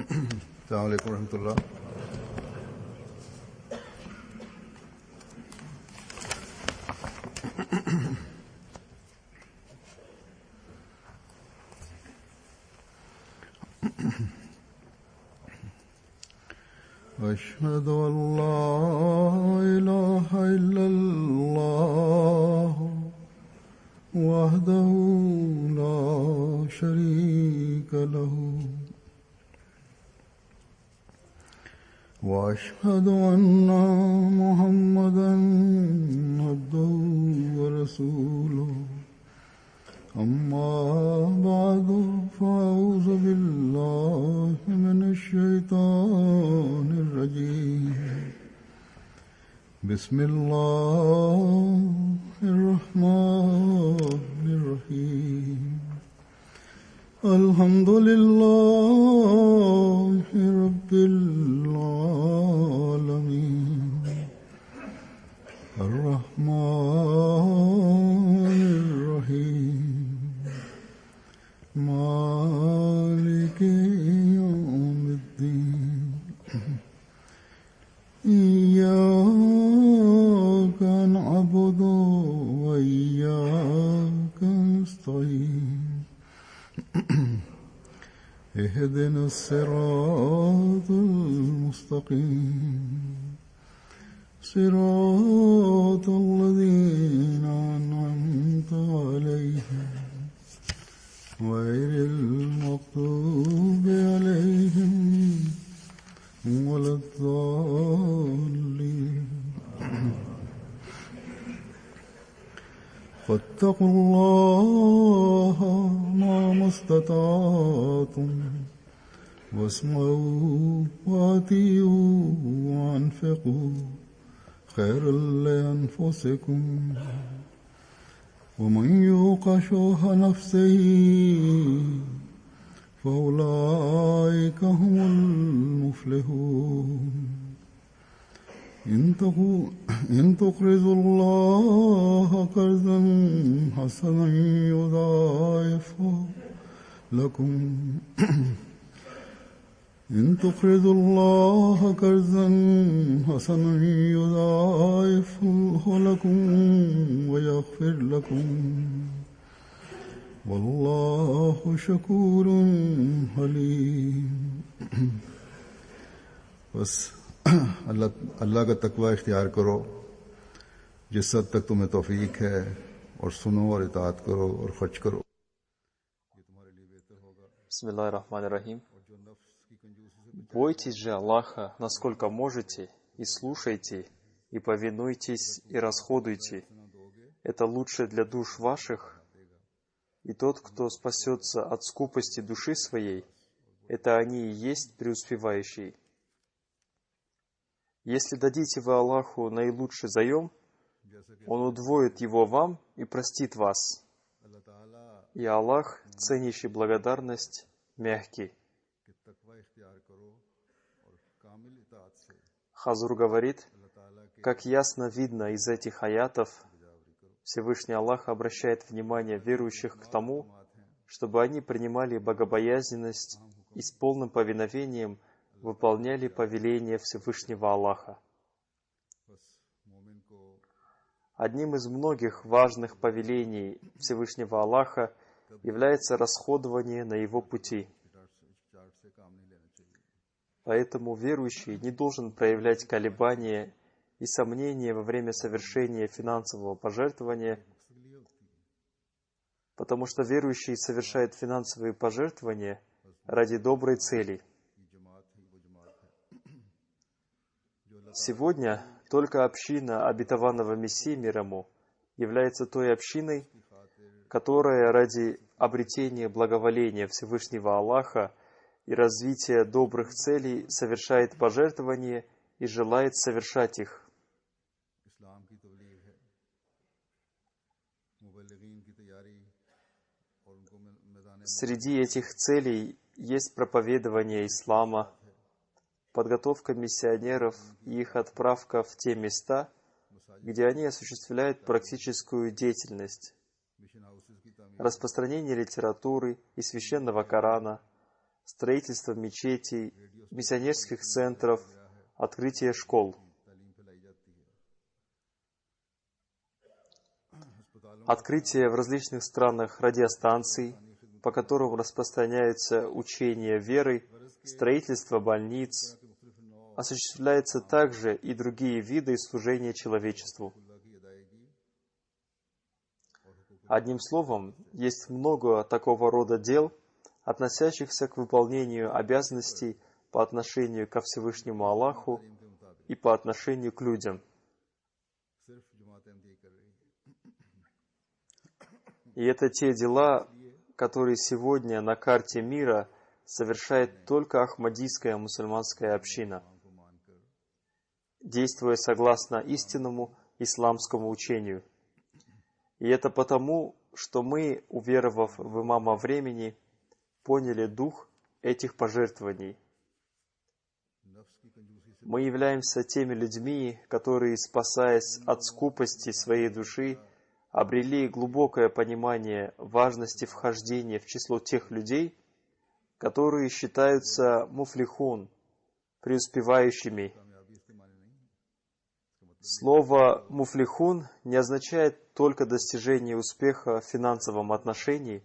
अस्सलाम वालेकुम रहमतुल्लाह। أشهد أن لا إله إلا الله وحده لا شريك له وأشهد أن محمدا عبده ورسوله أما بعد فأعوذ بالله من الشيطان الرجيم بسم الله الرحمن الرحيم الحمد لله رب العالمين الرحمن الرحيم مالك يوم الدين إياك نعبد وإياك نستعين اهدنا الصراط المستقيم صراط الذين أنعمت عليهم غير المغضوب عليهم ولا الضالين فاتقوا الله ما استطعتم واسمعوا وأطيعوا وأنفقوا خيرا لأنفسكم ومن يوق شح نفسه فأولئك هم المفلحون إن تقرضوا الله قرضا حسنا يضاعفه لكم إن تقرضوا الله قرضا حسنا يضاعفه لكم ويغفر لكم والله شكور حليم बस अल्लाह का तकवा इख्तियार करो जिस हद तक तुम्हें तौफीक है और सुनो और इताअत करो और खर्च करो ये तुम्हारे लिए बेहतर होगा। Бисмиллахир-рахманир-рахим. Бойтесь же Аллаха, насколько можете, и слушайте, и повинуйтесь, и расходуйте. Это лучше для душ ваших. И тот, кто спасется от скупости души своей, это они и есть преуспевающие. Если дадите вы Аллаху наилучший заем, Он удвоит его вам и простит вас. И Аллах, ценящий благодарность, мягкий. Хазур говорит, как ясно видно из этих аятов, Всевышний Аллах обращает внимание верующих к тому, чтобы они принимали богобоязненность и с полным повиновением выполняли повеления Всевышнего Аллаха. Одним из многих важных повелений Всевышнего Аллаха является расходование на Его пути. Поэтому верующий не должен проявлять колебания и сомнения во время совершения финансового пожертвования, потому что верующий совершает финансовые пожертвования ради доброй цели. Сегодня только община обетованного Мессии мир ему является той общиной, которая ради обретения благоволения Всевышнего Аллаха и развития добрых целей совершает пожертвования и желает совершать их. Среди этих целей есть проповедование ислама, подготовка миссионеров и их отправка в те места, где они осуществляют практическую деятельность, распространение литературы и священного Корана, строительство мечетей, миссионерских центров, открытие школ. Открытие в различных странах радиостанций, по которым распространяются учения веры, строительство больниц, осуществляются также и другие виды служения человечеству. Одним словом, есть много такого рода дел, относящихся к выполнению обязанностей по отношению ко Всевышнему Аллаху и по отношению к людям. И это те дела, которые сегодня на карте мира совершает только Ахмадийская мусульманская община, действуя согласно истинному исламскому учению. И это потому, что мы, уверовав в имама времени, поняли дух этих пожертвований. Мы являемся теми людьми, которые, спасаясь от скупости своей души, обрели глубокое понимание важности вхождения в число тех людей, которые считаются муфлихун, преуспевающими. Слово «муфлихун» не означает только достижение успеха в финансовом отношении,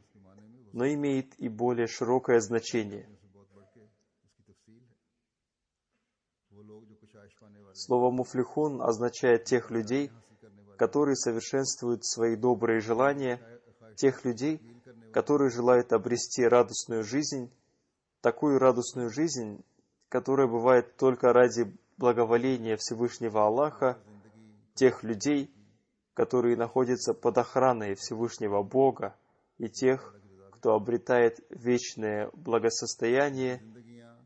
но имеет и более широкое значение. Слово «муфлихун» означает тех людей, которые совершенствуют свои добрые желания, тех людей, которые желают обрести радостную жизнь, такую радостную жизнь, которая бывает только ради благоволения Всевышнего Аллаха, тех людей, которые находятся под охраной Всевышнего Бога, и тех, кто обретает вечное благосостояние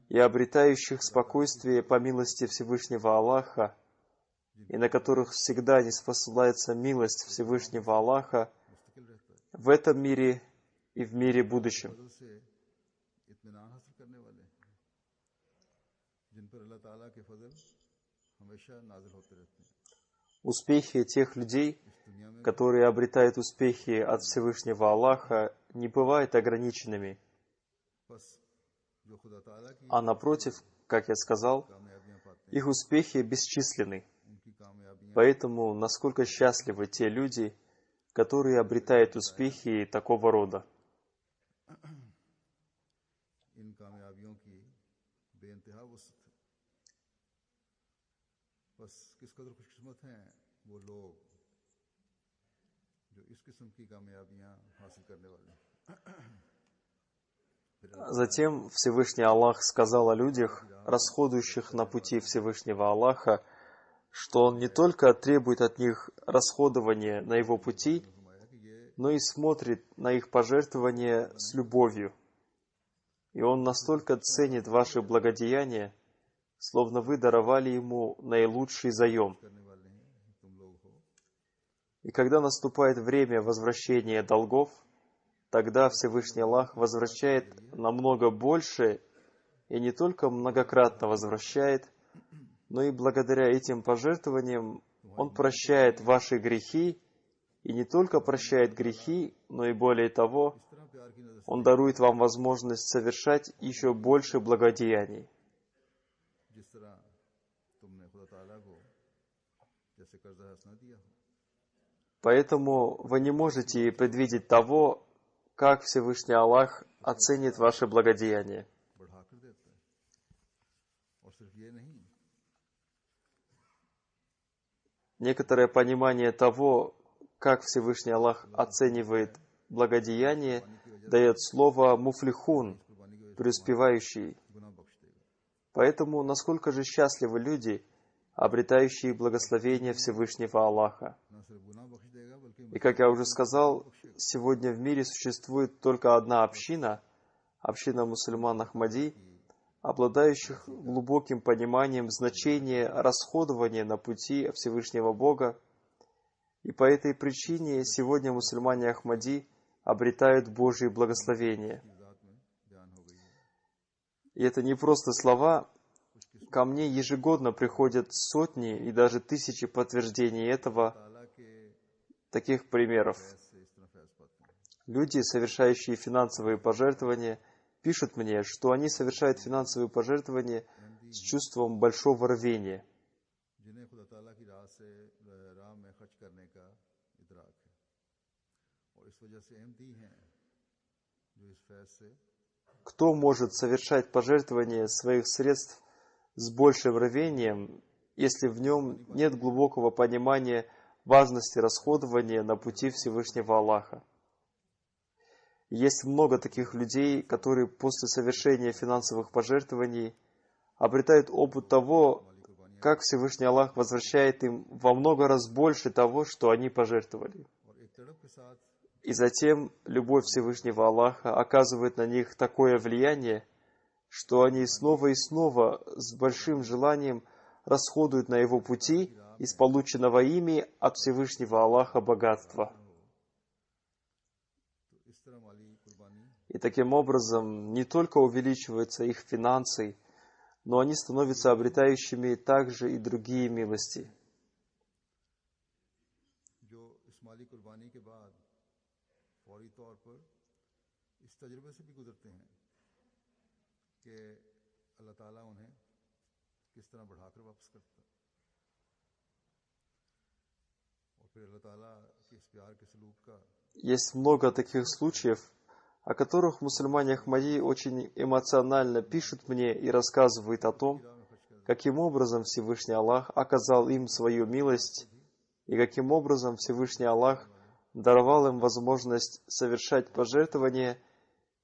и обретающих спокойствие по милости Всевышнего Аллаха, и на которых всегда ниспосылается милость Всевышнего Аллаха в этом мире и в мире будущем. Успехи тех людей, которые обретают успехи от Всевышнего Аллаха, не бывают ограниченными. А напротив, как я сказал, их успехи бесчисленны. Поэтому насколько счастливы те люди, которые обретают успехи такого рода. Затем Всевышний Аллах сказал о людях, расходующих на пути Всевышнего Аллаха, что Он не только требует от них расходования на Его пути, но и смотрит на их пожертвования с любовью. И Он настолько ценит ваши благодеяния, словно вы даровали Ему наилучший заем. И когда наступает время возвращения долгов, тогда Всевышний Аллах возвращает намного больше и не только многократно возвращает, но и благодаря этим пожертвованиям Он прощает ваши грехи, и не только прощает грехи, но и более того, Он дарует вам возможность совершать еще больше благодеяний. Поэтому вы не можете предвидеть того, как Всевышний Аллах оценит ваши благодеяния. Некоторое понимание того, как Всевышний Аллах оценивает благодеяние, дает слово «муфлихун», преуспевающий. Поэтому насколько же счастливы люди, обретающие благословение Всевышнего Аллаха. И как я уже сказал, сегодня в мире существует только одна община, община мусульман Ахмади, обладающих глубоким пониманием значения расходования на пути Всевышнего Бога. И по этой причине сегодня мусульмане Ахмади обретают Божье благословение. И это не просто слова. Ко мне ежегодно приходят сотни и даже тысячи подтверждений этого, таких примеров. Люди, совершающие финансовые пожертвования пишут мне, что они совершают финансовые пожертвования с чувством большого рвения. जिन्हें खुदा ताला की राह में खर्च करने का इदराक है और इस वजह से अहमदी हैं जो इस फैज से Кто может совершать пожертвование своих средств с большим рвением, если в нем нет глубокого понимания важности расходования на пути Всевышнего Аллаха? Есть много таких людей, которые после совершения финансовых пожертвований обретают опыт того, как Всевышний Аллах возвращает им во много раз больше того, что они пожертвовали. И затем любовь Всевышнего Аллаха оказывает на них такое влияние, что они снова и снова с большим желанием расходуют на его пути из полученного ими от Всевышнего Аллаха богатства. И таким образом не только увеличиваются их финансы, но они становятся обретающими также и другие милости. Есть много таких случаев, о которых мусульмане Ахмади очень эмоционально пишут мне и рассказывают о том, каким образом Всевышний Аллах оказал им свою милость, и каким образом Всевышний Аллах даровал им возможность совершать пожертвования,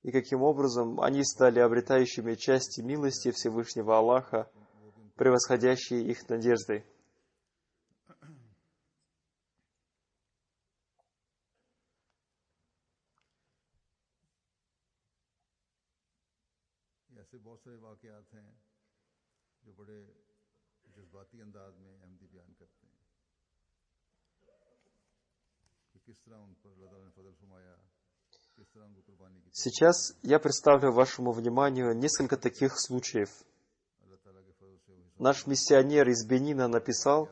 и каким образом они стали обретающими части милости Всевышнего Аллаха, превосходящие их надежды. ऐसे बहुत सारे वाक़यात हैं जो बड़े जज्बाती अंदाज में अहमदी बयान करते हैं कि किस तरह उन पर अल्लाह ताला ने फजल फरमाया, किस तरह उनको कुर्बानी की। Сейчас я представлю вашему вниманию несколько таких случаев. Наш миссионер из Бенина написал,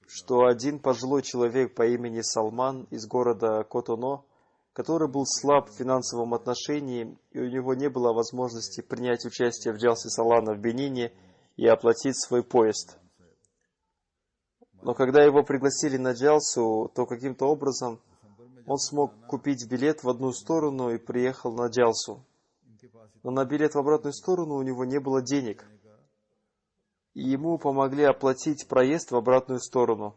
что один пожилой человек по имени Салман из города Котоно, который был слаб в финансовом отношении, и у него не было возможности принять участие в Джалсе Салана в Бенине и оплатить свой поезд. Но когда его пригласили на Джалсу, то каким-то образом он смог купить билет в одну сторону и приехал на Джалсу. Но на билет в обратную сторону у него не было денег. И ему помогли оплатить проезд в обратную сторону.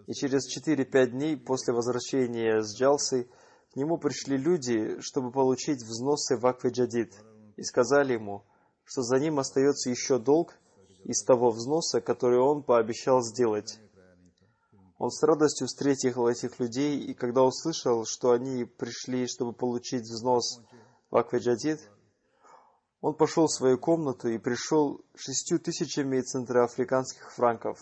И через 4-5 дней после возвращения с Джалсы к нему пришли люди, чтобы получить взносы в Акве-Джадид, и сказали ему, что за ним остается еще долг из того взноса, который он пообещал сделать. Он с радостью встретил этих людей, и когда услышал, что они пришли, чтобы получить взнос в Акве-Джадид, он пошел в свою комнату и пришел 6000 центроафриканских франков.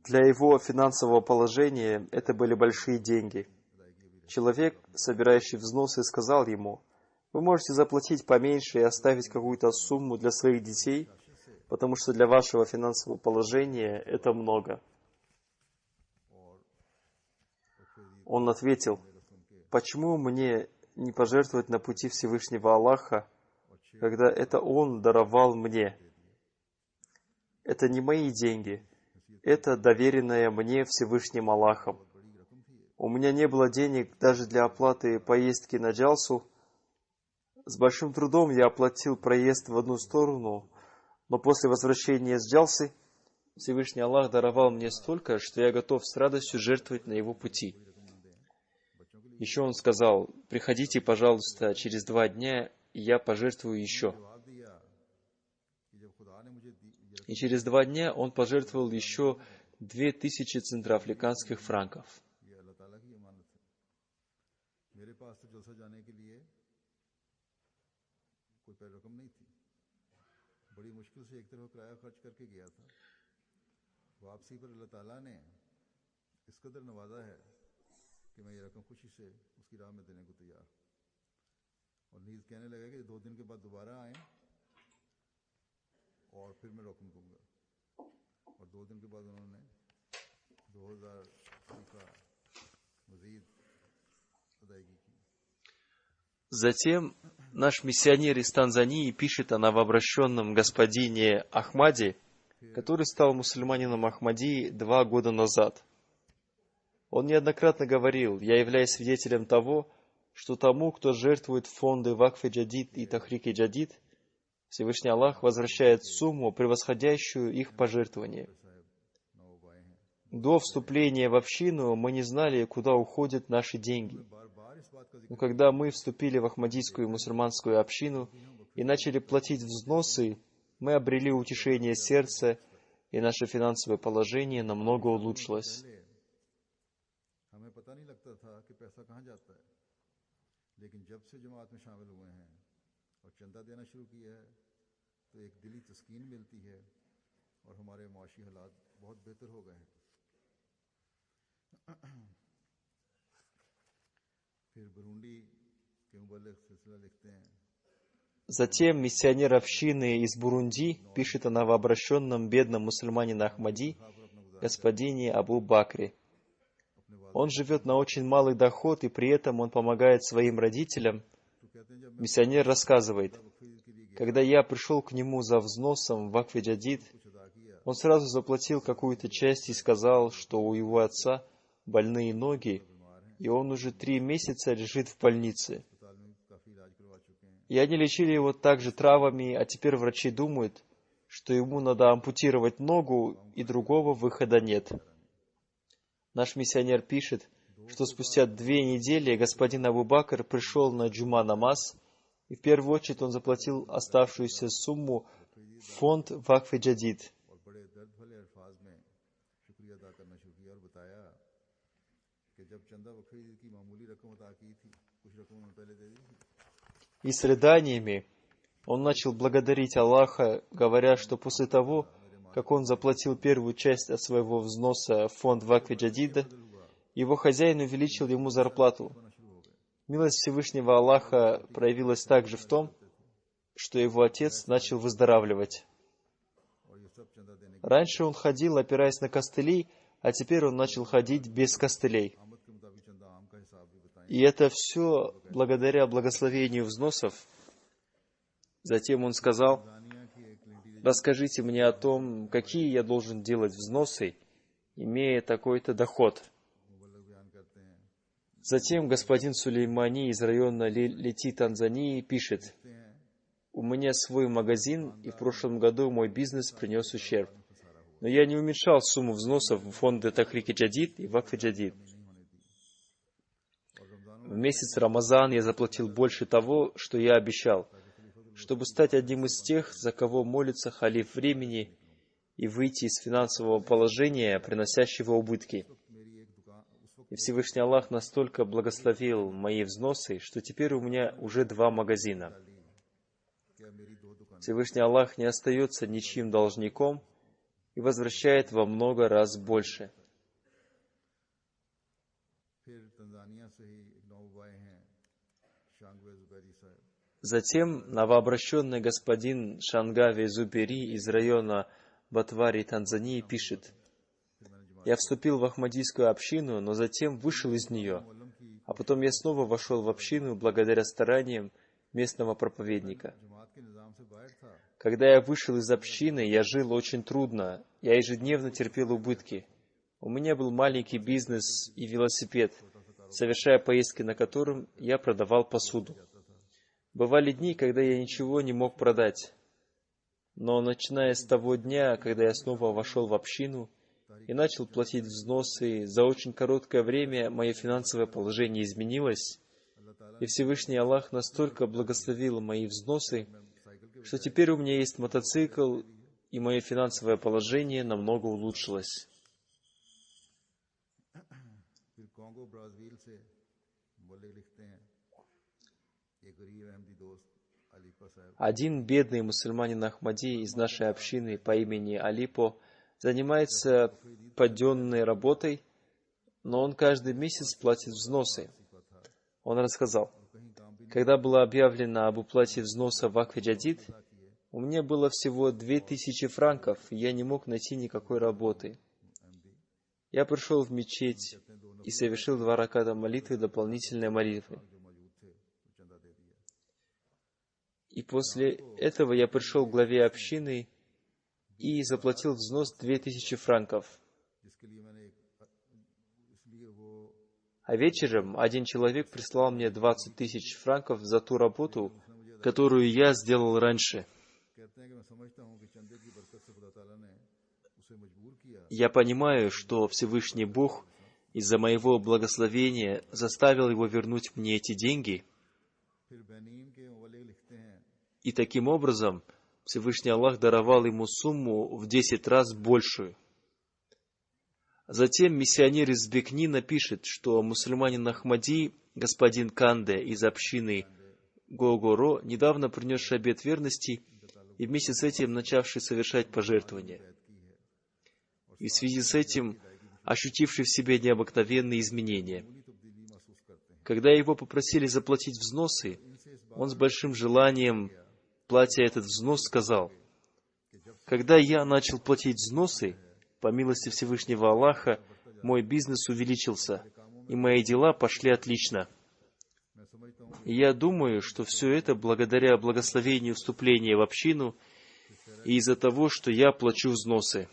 Для его финансового положения это были большие деньги. Человек, собирающий взносы, сказал ему: «Вы можете заплатить поменьше и оставить какую-то сумму для своих детей, потому что для вашего финансового положения это много». Он ответил: «Почему мне не пожертвовать на пути Всевышнего Аллаха, когда это Он даровал мне? Это не мои деньги. Это доверенное мне Всевышним Аллахом. У меня не было денег даже для оплаты поездки на Джалсу. С большим трудом я оплатил проезд в одну сторону, но после возвращения с Джалсы Всевышний Аллах даровал мне столько, что я готов с радостью жертвовать на его пути». Еще он сказал: «Приходите, пожалуйста, через 2 дня, и я пожертвую еще». И через 2 дня он пожертвовал еще 2000 центроафриканских франков. और फिर मैं रकम दूंगा। और 2 दिन के बाद उन्होंने 2000 का मजीद अदायगी की। Затем наш миссионер из Танзании пишет о новообращенном господине Ахмаде, который стал мусульманином Ахмадии 2 года назад. Он неоднократно говорил: «Я являюсь свидетелем того, что тому, кто жертвует в фонды Вакф Джадид и Тахрик Джадид, Всевышний Аллах возвращает сумму, превосходящую их пожертвования. До вступления в общину мы не знали, куда уходят наши деньги. Но когда мы вступили в Ахмадийскую мусульманскую общину и начали платить взносы, мы обрели утешение сердца, и наше финансовое положение намного улучшилось». Затем миссионер общины из Бурунди пишет о новообращенном бедном мусульманине Ахмади, господине Абу Бакре. Он живет на очень малый доход, и при этом он помогает своим родителям. Миссионер рассказывает: «Когда я пришел к нему за взносом в Вакф Джадид, он сразу заплатил какую-то часть и сказал, что у его отца больные ноги, и он уже 3 месяца лежит в больнице. И они лечили его также травами, а теперь врачи думают, что ему надо ампутировать ногу, и другого выхода нет». Наш миссионер пишет, что спустя 2 недели господин Абу Бакр пришел на джума намаз, и в первую очередь он заплатил оставшуюся сумму в фонд Вакф Джадид. И с рыданиями он начал благодарить Аллаха, говоря, что после того, как он заплатил первую часть от своего взноса в фонд Вакф Джадида, его хозяин увеличил ему зарплату. Милость Всевышнего Аллаха проявилась также в том, что его отец начал выздоравливать. Раньше он ходил, опираясь на костыли, а теперь он начал ходить без костылей. И это все благодаря благословению взносов. Затем он сказал: «Расскажите мне о том, какие я должен делать взносы, имея такой-то доход». Затем господин Сулеймани из района Лети, Танзании, пишет: «У меня свой магазин, и в прошлом году мой бизнес принес ущерб. Но я не уменьшал сумму взносов в фонды Тахрик Джадид и Вакф Джадид. В месяц Рамазан я заплатил больше того, что я обещал, чтобы стать одним из тех, за кого молится халиф времени, и выйти из финансового положения, приносящего убытки. И Всевышний Аллах настолько благословил мои взносы, что теперь у меня уже 2 магазина. Всевышний Аллах не остается ничьим должником и возвращает во много раз больше». Затем новообращенный господин Шангави Зубери из района Батвари, Танзании, пишет: «Я вступил в Ахмадийскую общину, но затем вышел из нее, а потом я снова вошел в общину благодаря стараниям местного проповедника. Когда я вышел из общины, я жил очень трудно, я ежедневно терпел убытки. У меня был маленький бизнес и велосипед, совершая поездки на котором я продавал посуду. Бывали дни, когда я ничего не мог продать. Но начиная с того дня, когда я снова вошел в общину и начал платить взносы, за очень короткое время мое финансовое положение изменилось, и Всевышний Аллах настолько благословил мои взносы, что теперь у меня есть мотоцикл, и мое финансовое положение намного улучшилось». Один бедный мусульманин Ахмади из нашей общины по имени Алипо занимается паденной работой, но он каждый месяц платит взносы. Он рассказал: «Когда было объявлено об уплате взноса в Вакф Джадид, у меня было всего 2000 франков, и я не мог найти никакой работы. Я пришел в мечеть и совершил 2 раката молитвы, дополнительной молитвы. И после этого я пришел к главе общины и заплатил взнос 2000 франков. А вечером один человек прислал мне 20 тысяч франков за ту работу, которую я сделал раньше. Я понимаю, что Всевышний Бог из-за моего благословения заставил его вернуть мне эти деньги. И таким образом Всевышний Аллах даровал ему сумму в 10 раз большую. Затем миссионер из Бекнина пишет, что мусульманин Ахмади, господин Канде из общины Гогоро, недавно принесший обет верности и вместе с этим начавший совершать пожертвования. И в связи с этим ощутивший в себе необыкновенные изменения. Когда его попросили заплатить взносы, он с большим желанием, платя этот взнос, сказал: «Когда я начал платить взносы, по милости Всевышнего Аллаха, мой бизнес увеличился, и мои дела пошли отлично. И я думаю, что все это благодаря благословению вступления в общину и из-за того, что я плачу взносы».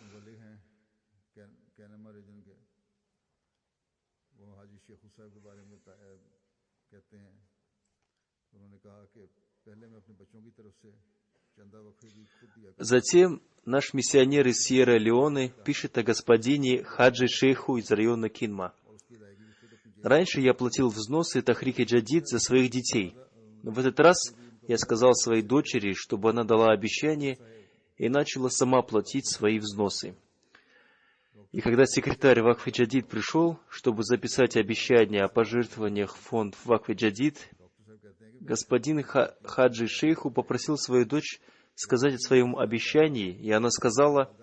Затем наш миссионер из Сьерра-Леоне пишет о господине Хаджи Шейху из района Кинма. «Раньше я платил взносы Тахрик Джадид за своих детей, но в этот раз я сказал своей дочери, чтобы она дала обещание и начала сама платить свои взносы. И когда секретарь Вакф Джадид пришел, чтобы записать обещание о пожертвованиях в фонд Вакф Джадид, господин Хаджи Шейху попросил свою дочь сказать о своем обещании, и она сказала,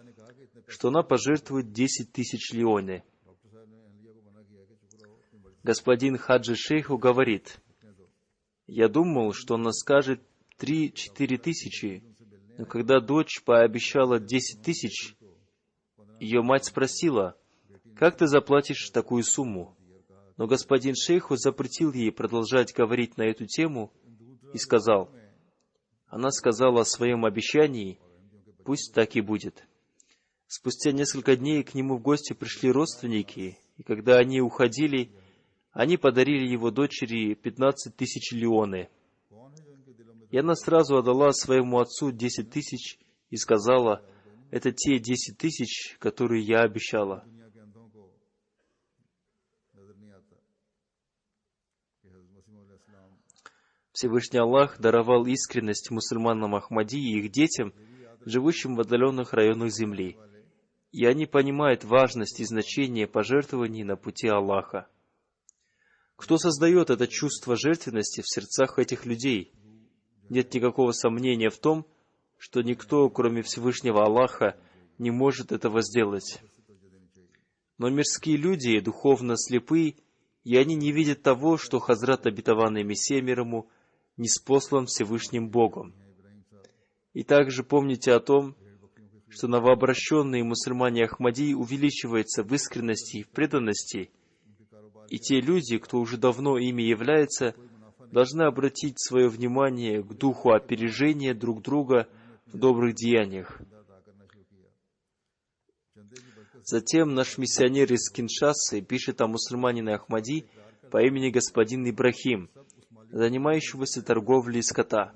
что она пожертвует 10 тысяч леоне. Господин Хаджи Шейху говорит: «Я думал, что она скажет 3-4 тысячи, но когда дочь пообещала 10 тысяч, ее мать спросила: как ты заплатишь такую сумму?» Но господин Шейху запретил ей продолжать говорить на эту тему и сказал: «Она сказала о своем обещании, пусть так и будет». Спустя несколько дней к нему в гости пришли родственники, и когда они уходили, они подарили его дочери 15 тысяч леоне. И она сразу отдала своему отцу 10 тысяч и сказала: «Это те 10 тысяч, которые я обещала». Всевышний Аллах даровал искренность мусульманам Ахмади и их детям, живущим в отдаленных районах земли. И они понимают важность и значение пожертвований на пути Аллаха. Кто создает это чувство жертвенности в сердцах этих людей? Нет никакого сомнения в том, что никто, кроме Всевышнего Аллаха, не может этого сделать. Но мирские люди духовно слепы, и они не видят того, что Хазрат обетованный Мессия мир ему ниспослан Всевышним Богом. И также помните о том, что новообращенные мусульмане Ахмади увеличиваются в искренности и в преданности, и те люди, кто уже давно ими является, должны обратить свое внимание к духу опережения друг друга в добрых деяниях. Затем наш миссионер из Киншасы пишет о мусульманине Ахмади по имени господин Ибрахим, занимающегося торговлей скота.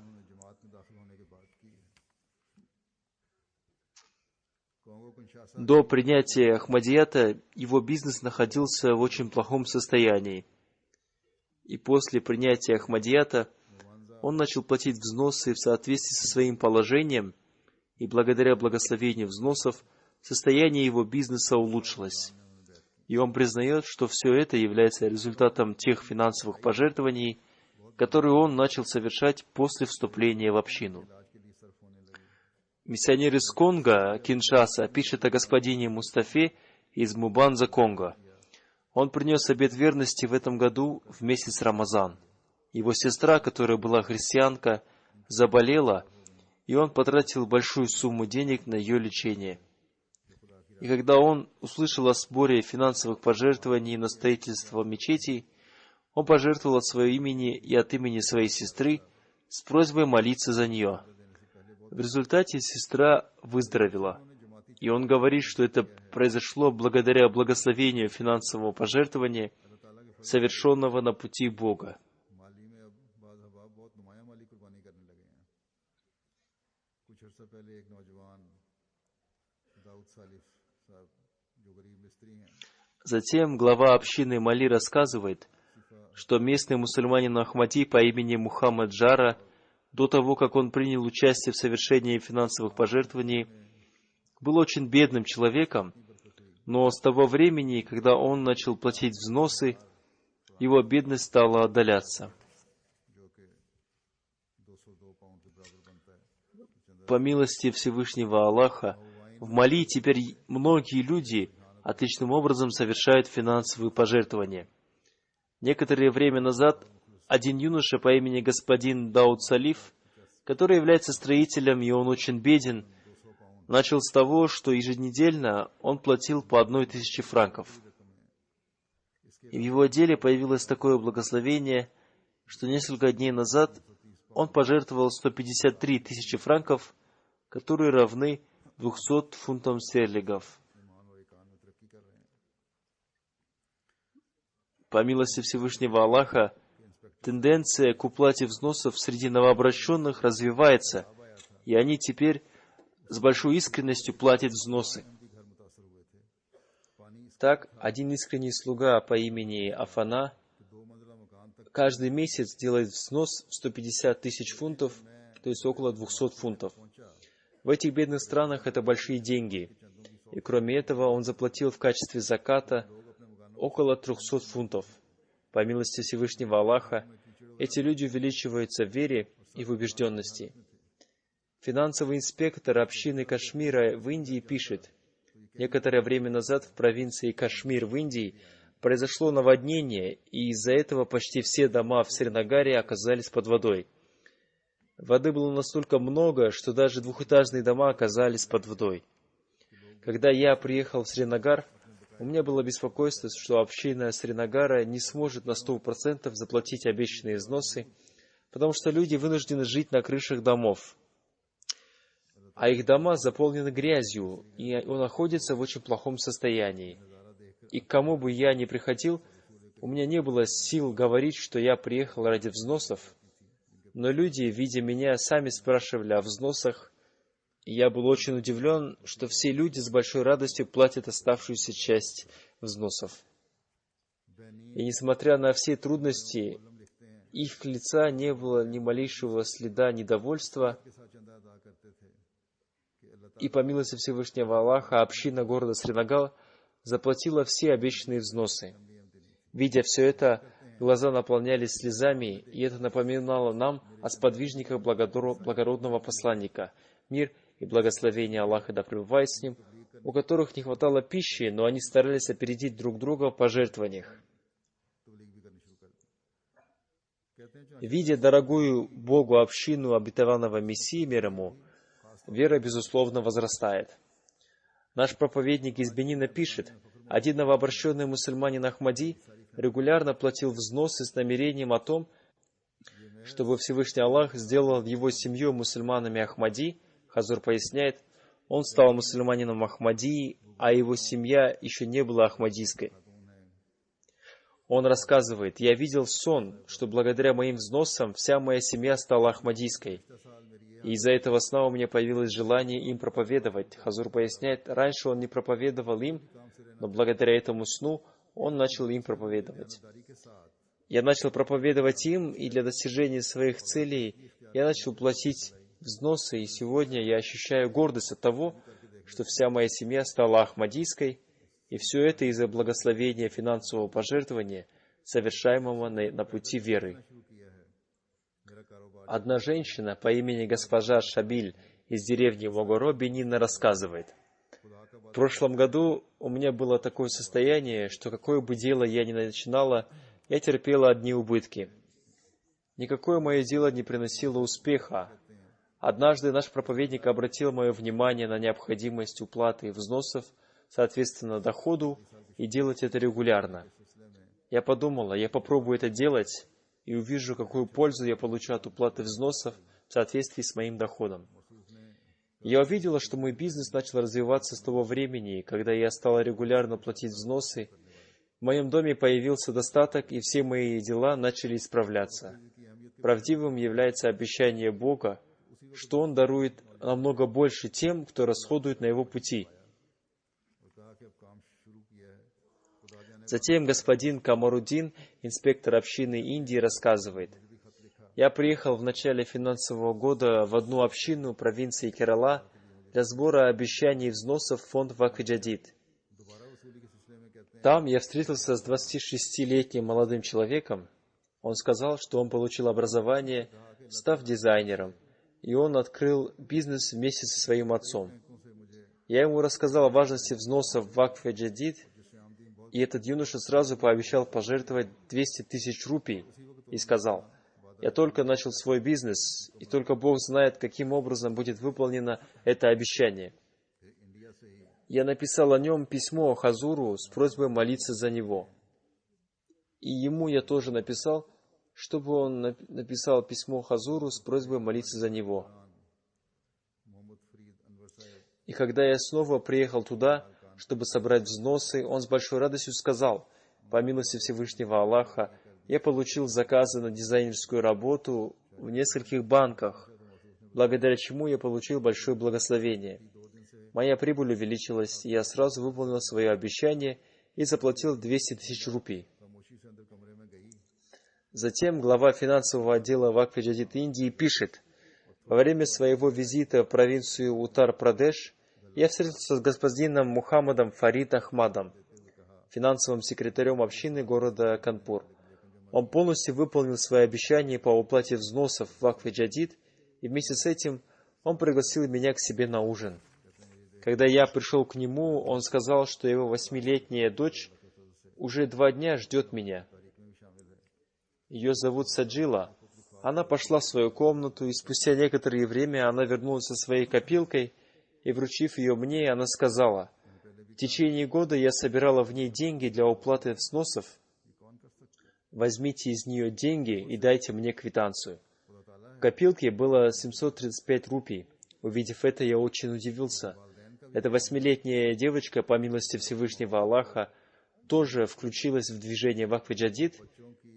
До принятия Ахмадията его бизнес находился в очень плохом состоянии. И после принятия Ахмадията он начал платить взносы в соответствии со своим положением, и благодаря благословению взносов состояние его бизнеса улучшилось. И он признает, что все это является результатом тех финансовых пожертвований, которые он начал совершать после вступления в общину. Миссионер из Конго, Киншаса, пишет о господине Мустафе из Мубанза, Конго. Он принес обет верности в этом году в месяц Рамазан. Его сестра, которая была христианка, заболела, и он потратил большую сумму денег на ее лечение. И когда он услышал о сборе финансовых пожертвований на строительство мечетей, он пожертвовал от своего имени и от имени своей сестры с просьбой молиться за нее. В результате сестра выздоровела. И он говорит, что это произошло благодаря благословению финансового пожертвования, совершенного на пути Бога. Затем глава общины Мали рассказывает, что местный мусульманин Ахмади по имени Мухаммад Джара, до того, как он принял участие в совершении финансовых пожертвований, был очень бедным человеком, но с того времени, когда он начал платить взносы, его бедность стала отдаляться. По милости Всевышнего Аллаха, в Мали теперь многие люди отличным образом совершают финансовые пожертвования. Некоторое время назад один юноша по имени господин Дауд Салиф, который является строителем, и он очень беден, начал с того, что еженедельно он платил по 1000 франков. И в его деле появилось такое благословение, что несколько дней назад он пожертвовал 153 тысячи франков, которые равны 200 фунтам стерлингов. По милости Всевышнего Аллаха, тенденция к уплате взносов среди новообращенных развивается, и они теперь с большой искренностью платят взносы. Так, один искренний слуга по имени Афана каждый месяц делает взнос в 150 тысяч фунтов, то есть около 200 фунтов. В этих бедных странах это большие деньги. И кроме этого, он заплатил в качестве заката около 300 фунтов. По милости Всевышнего Аллаха, эти люди увеличиваются в вере и в убежденности. Финансовый инспектор общины Кашмира в Индии пишет, некоторое время назад в провинции Кашмир в Индии произошло наводнение, и из-за этого почти все дома в Сринагаре оказались под водой. Воды было настолько много, что даже двухэтажные дома оказались под водой. Когда я приехал в Сринагар, у меня было беспокойство, что община Сринагара не сможет на 100% заплатить обещанные взносы, потому что люди вынуждены жить на крышах домов. А их дома заполнены грязью, и он находится в очень плохом состоянии. И к кому бы я ни приходил, у меня не было сил говорить, что я приехал ради взносов, но люди, видя меня, сами спрашивали о взносах, и я был очень удивлен, что все люди с большой радостью платят оставшуюся часть взносов. И несмотря на все трудности, их лица не было ни малейшего следа недовольства, и по милости Всевышнего Аллаха община города Сринагар заплатила все обещанные взносы. Видя все это, глаза наполнялись слезами, и это напоминало нам о сподвижниках благородного посланника, мир и благословение Аллаха да пребывает с ним, у которых не хватало пищи, но они старались опередить друг друга в пожертвованиях. Видя дорогую Богу общину обетованного Мессии мир ему, вера, безусловно, возрастает. Наш проповедник из Бенина пишет, один новообращенный мусульманин Ахмади регулярно платил взносы с намерением о том, чтобы Всевышний Аллах сделал его семью мусульманами Ахмади. Хазур поясняет, он стал мусульманином Ахмади, а его семья еще не была ахмадийской. Он рассказывает, я видел сон, что благодаря моим взносам вся моя семья стала ахмадийской. И из-за этого сна у меня появилось желание им проповедовать. Хазур поясняет, раньше он не проповедовал им, но благодаря этому сну он начал им проповедовать. Я начал проповедовать им, и для достижения своих целей я начал платить взносы, и сегодня я ощущаю гордость от того, что вся моя семья стала ахмадийской, и все это из-за благословения финансового пожертвования, совершаемого на пути веры. Одна женщина по имени госпожа Шабиль из деревни Могоро, Бенина, рассказывает, в прошлом году у меня было такое состояние, что какое бы дело я ни начинала, я терпела одни убытки. Никакое мое дело не приносило успеха. Однажды наш проповедник обратил мое внимание на необходимость уплаты взносов, соответственно, доходу, и делать это регулярно. Я подумала, я попробую это делать, и увижу, какую пользу я получу от уплаты взносов в соответствии с моим доходом. Я увидела, что мой бизнес начал развиваться с того времени, когда я стала регулярно платить взносы. В моем доме появился достаток, и все мои дела начали исправляться. Правдивым является обещание Бога, что Он дарует намного больше тем, кто расходует на Его пути. Затем господин Камаруддин, инспектор общины Индии, рассказывает: «Я приехал в начале финансового года в одну общину провинции Керала для сбора обещаний взносов в фонд Вакф-и-Джадид. Там я встретился с 26-летним молодым человеком. Он сказал, что он получил образование, став дизайнером, и он открыл бизнес вместе со своим отцом. Я ему рассказал о важности взносов в Вакф-и-Джадид, и этот юноша сразу пообещал пожертвовать 200 тысяч рупий и сказал: «Я только начал свой бизнес, и только Бог знает, каким образом будет выполнено это обещание». Я написал о нем письмо Хазуру с просьбой молиться за него. И ему я тоже написал, чтобы он написал письмо Хазуру с просьбой молиться за него. И когда я снова приехал туда, чтобы собрать взносы, он с большой радостью сказал: «По милости Всевышнего Аллаха, я получил заказы на дизайнерскую работу в нескольких банках, благодаря чему я получил большое благословение. Моя прибыль увеличилась, и я сразу выполнил свое обещание и заплатил 200 тысяч рупий». Затем глава финансового отдела Вакф-и-Джадид Индии пишет: «Во время своего визита в провинцию Уттар-Прадеш я встретился с господином Мухаммадом Фарид Ахмадом, финансовым секретарем общины города Канпур. Он полностью выполнил свои обещания по уплате взносов в Вакф-и-Джадид, и вместе с этим он пригласил меня к себе на ужин. Когда я пришел к нему, он сказал, что его 8-летняя дочь уже 2 дня ждет меня. Ее зовут Саджила. Она пошла в свою комнату, и спустя некоторое время она вернулась со своей копилкой, и, вручив ее мне, она сказала: «В течение года я собирала в ней деньги для уплаты взносов. Возьмите из нее деньги и дайте мне квитанцию». В копилке было 735 рупий. Увидев это, я очень удивился. Эта 8-летняя девочка, по милости Всевышнего Аллаха, тоже включилась в движение Вакф-и-Джадид.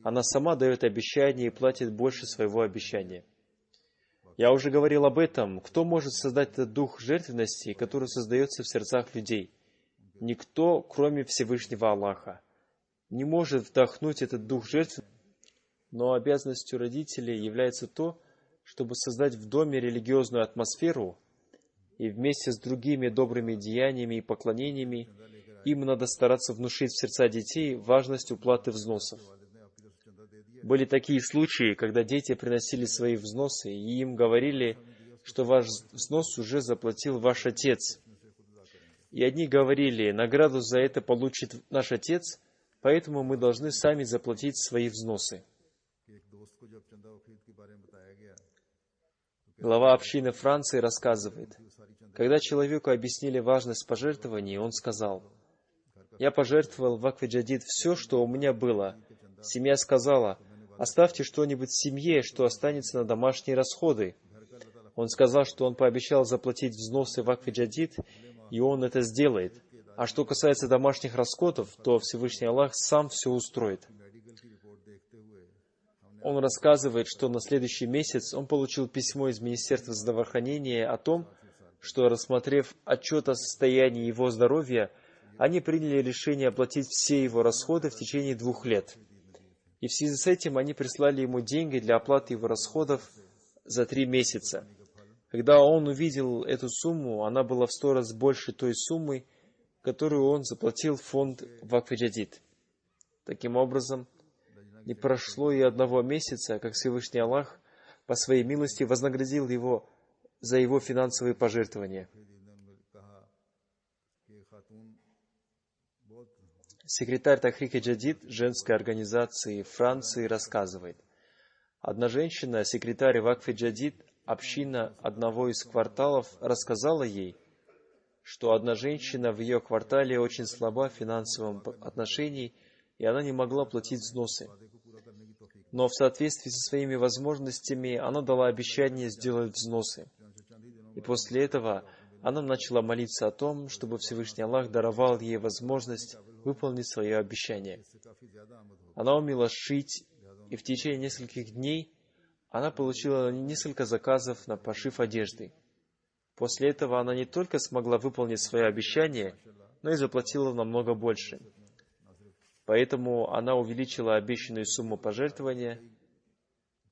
Она сама дает обещание и платит больше своего обещания. Я уже говорил об этом. Кто может создать этот дух жертвенности, который создается в сердцах людей? Никто, кроме Всевышнего Аллаха, не может вдохнуть этот дух жертвенности. Но обязанностью родителей является то, чтобы создать в доме религиозную атмосферу, и вместе с другими добрыми деяниями и поклонениями им надо стараться внушить в сердца детей важность уплаты взносов. Были такие случаи, когда дети приносили свои взносы, и им говорили, что ваш взнос уже заплатил ваш отец. И одни говорили: награду за это получит наш отец, поэтому мы должны сами заплатить свои взносы. Глава общины Франции рассказывает: когда человеку объяснили важность пожертвований, он сказал: «Я пожертвовал в Вакф-и-Джадид все, что у меня было». Семья сказала: «Оставьте что-нибудь в семье, что останется на домашние расходы». Он сказал, что он пообещал заплатить взносы в Вакф-и-Джадид, и он это сделает. А что касается домашних расходов, то Всевышний Аллах сам все устроит. Он рассказывает, что на следующий месяц он получил письмо из Министерства здравоохранения о том, что, рассмотрев отчет о состоянии его здоровья, они приняли решение оплатить все его расходы в течение 2 лет. И в связи с этим они прислали ему деньги для оплаты его расходов за 3 месяца. Когда он увидел эту сумму, она была в 100 раз больше той суммы, которую он заплатил в фонд Вакф-и-Джадид. Таким образом, не прошло и 1 месяца, как Всевышний Аллах по своей милости вознаградил его за его финансовые пожертвования. Секретарь Тахрик-и-Джадид женской организации Франции рассказывает: одна женщина, секретарь Вакф-и-Джадид, община одного из кварталов, рассказала ей, что одна женщина в ее квартале очень слаба в финансовом отношении, и она не могла платить взносы. но в соответствии со своими возможностями она дала обещание сделать взносы. И после этого она начала молиться о том, чтобы Всевышний Аллах даровал ей возможность выполнить свое обещание. Она умела шить, и в течение нескольких дней она получила несколько заказов на пошив одежды. После этого она не только смогла выполнить свое обещание, но и заплатила намного больше. Поэтому она увеличила обещанную сумму пожертвования.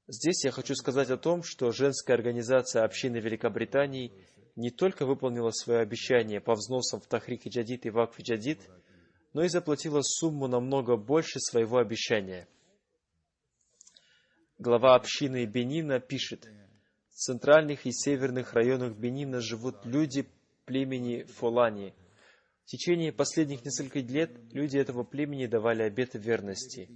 Здесь я хочу сказать о том, что женская организация общины Великобритании не только выполнила свое обещание по взносам в Тахрик-и-Джадид и Вакф-и-Джадид, но и заплатила сумму намного больше своего обещания. Глава общины Бенина пишет: в центральных и северных районах Бенина живут люди племени Фолани. В течение последних нескольких лет люди этого племени давали обеты верности.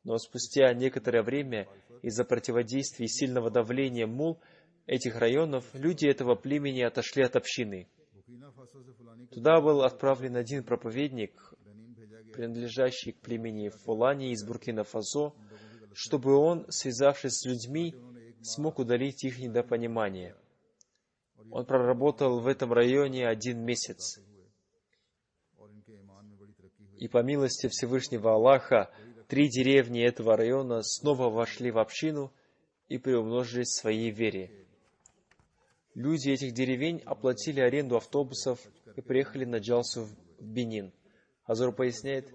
Но спустя некоторое время, из-за противодействия и сильного давления мул этих районов, люди этого племени отошли от общины. Туда был отправлен один проповедник, принадлежащий к племени Фолани из Буркина-Фасо, чтобы он, связавшись с людьми, смог удалить их недопонимание. Он проработал в этом районе 1 месяц. И по милости Всевышнего Аллаха, 3 деревни этого района снова вошли в общину и приумножились в своей вере. Люди этих деревень оплатили аренду автобусов и приехали на Джалсу в Бенин. Азур поясняет,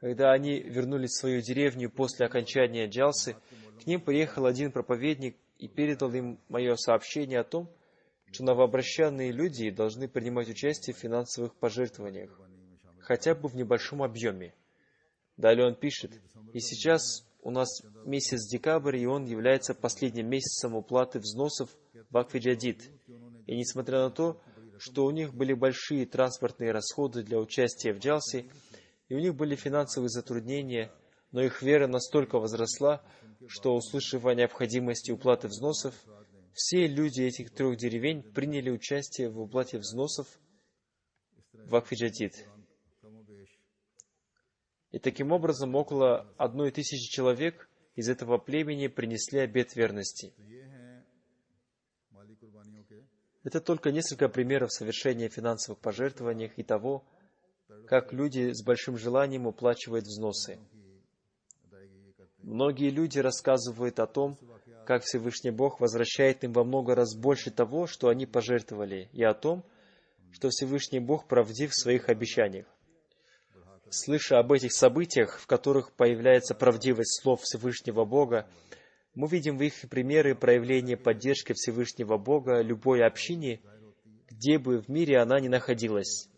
когда они вернулись в свою деревню после окончания Джалсы, к ним приехал один проповедник и передал им мое сообщение о том, что новообращенные люди должны принимать участие в финансовых пожертвованиях, хотя бы в небольшом объеме. Далее он пишет: и сейчас у нас месяц декабрь, и он является последним месяцем уплаты взносов в Вакф-и-Джадид. И несмотря на то, что у них были большие транспортные расходы для участия в Джалсе, и у них были финансовые затруднения, но их вера настолько возросла, что, услышав о необходимости уплаты взносов, все люди этих 3 деревень приняли участие в уплате взносов в Вакф-и-Джадид. И таким образом около 1000 человек из этого племени принесли обет верности. Это только несколько примеров совершения финансовых пожертвований и того, как люди с большим желанием уплачивают взносы. Многие люди рассказывают о том, как Всевышний Бог возвращает им во много раз больше того, что они пожертвовали, и о том, что Всевышний Бог правдив в своих обещаниях. Слыша об этих событиях, в которых появляется правдивость слов Всевышнего Бога, мы видим в их примеры проявления поддержки Всевышнего Бога любой общине, где бы в мире она ни находилась.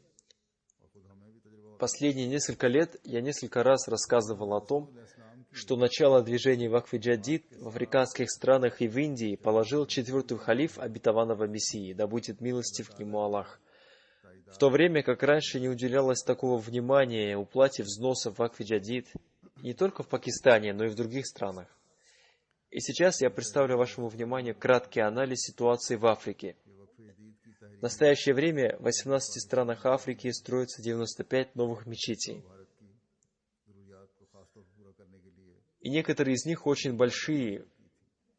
Последние несколько лет я несколько раз рассказывал о том, что начало движения Вакф-и-Джадид в африканских странах и в Индии положил 4-й халиф обетованного Мессии, да будет милостив к нему Аллах. В то время как раньше не уделялось такого внимания уплате взносов в Вакф-и-Джадид не только в Пакистане, но и в других странах. И сейчас я представлю вашему вниманию краткий анализ ситуации в Африке. В настоящее время в 18 странах Африки строится 95 новых мечетей. И некоторые из них очень большие,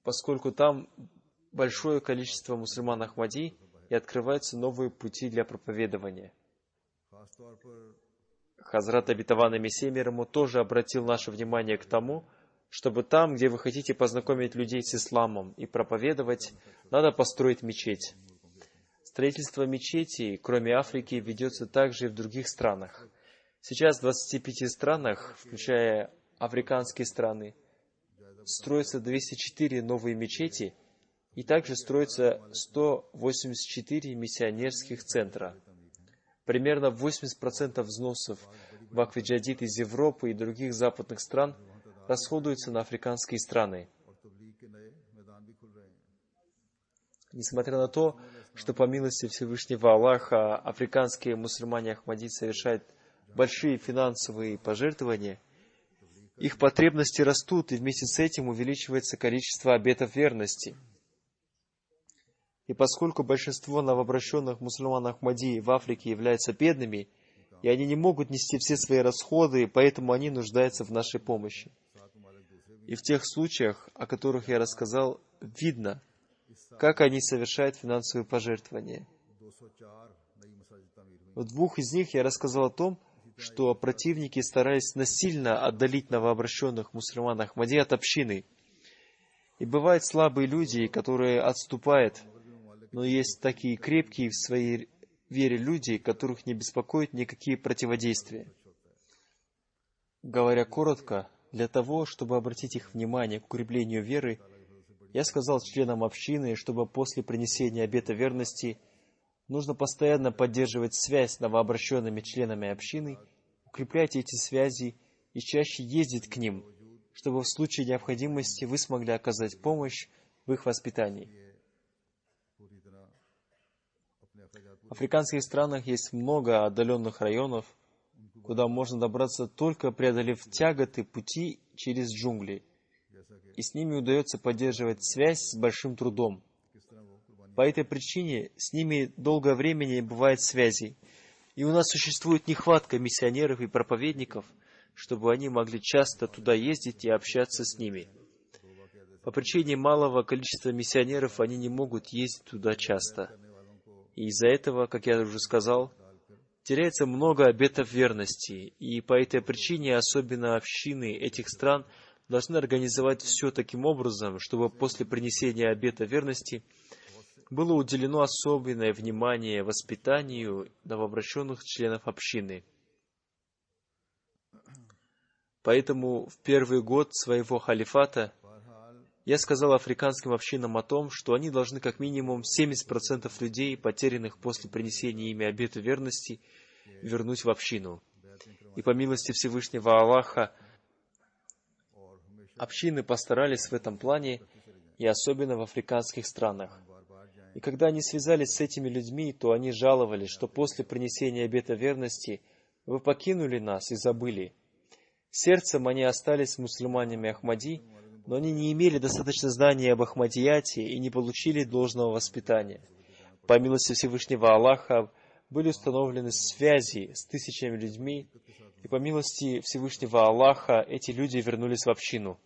поскольку там большое количество мусульман Ахмади, и открываются новые пути для проповедования. Хазрат обетованный Мессия мир ему тоже обратил наше внимание к тому, чтобы там, где вы хотите познакомить людей с исламом и проповедовать, надо построить мечеть. Строительство мечетей, кроме Африки, ведется также и в других странах. Сейчас в 25 странах, включая африканские страны, строятся 204 новые мечети, и также строится 184 миссионерских центра. Примерно 80% взносов в Вакф-и-Джадид из Европы и других западных стран расходуются на африканские страны. Несмотря на то, что по милости Всевышнего Аллаха африканские мусульмане Ахмади совершают большие финансовые пожертвования, их потребности растут, и вместе с этим увеличивается количество обетов верности. И поскольку большинство новообращенных мусульман Ахмади в Африке являются бедными, и они не могут нести все свои расходы, поэтому они нуждаются в нашей помощи. И в тех случаях, о которых я рассказал, видно, как они совершают финансовые пожертвования. В двух из них я рассказал о том, что противники старались насильно отдалить новообращенных мусульман Ахмади от общины. И бывают слабые люди, которые отступают, но есть такие крепкие в своей вере люди, которых не беспокоят никакие противодействия. Говоря коротко, для того, чтобы обратить их внимание к укреплению веры, я сказал членам общины, чтобы после принесения обета верности нужно постоянно поддерживать связь с новообращенными членами общины, укреплять эти связи и чаще ездить к ним, чтобы в случае необходимости вы смогли оказать помощь в их воспитании. В африканских странах есть много отдаленных районов, куда можно добраться только преодолев тяготы пути через джунгли, и с ними удается поддерживать связь с большим трудом. По этой причине с ними долгое время не бывает связи, и у нас существует нехватка миссионеров и проповедников, чтобы они могли часто туда ездить и общаться с ними. По причине малого количества миссионеров они не могут ездить туда часто. И из-за этого, как я уже сказал, теряется много обетов верности, и по этой причине особенно общины этих стран должны организовать все таким образом, чтобы после принесения обета верности было уделено особенное внимание воспитанию новообращенных членов общины. Поэтому в первый год своего халифата я сказал африканским общинам о том, что они должны как минимум 70% людей, потерянных после принесения ими обета верности, вернуть в общину. И по милости Всевышнего Аллаха, общины постарались в этом плане, и особенно в африканских странах. И когда они связались с этими людьми, то они жаловались, что после принесения обета верности вы покинули нас и забыли. Сердцем они остались мусульманами Ахмади, но они не имели достаточно знаний об Ахмадияте и не получили должного воспитания. По милости Всевышнего Аллаха были установлены связи с тысячами людьми, и по милости Всевышнего Аллаха эти люди вернулись в общину.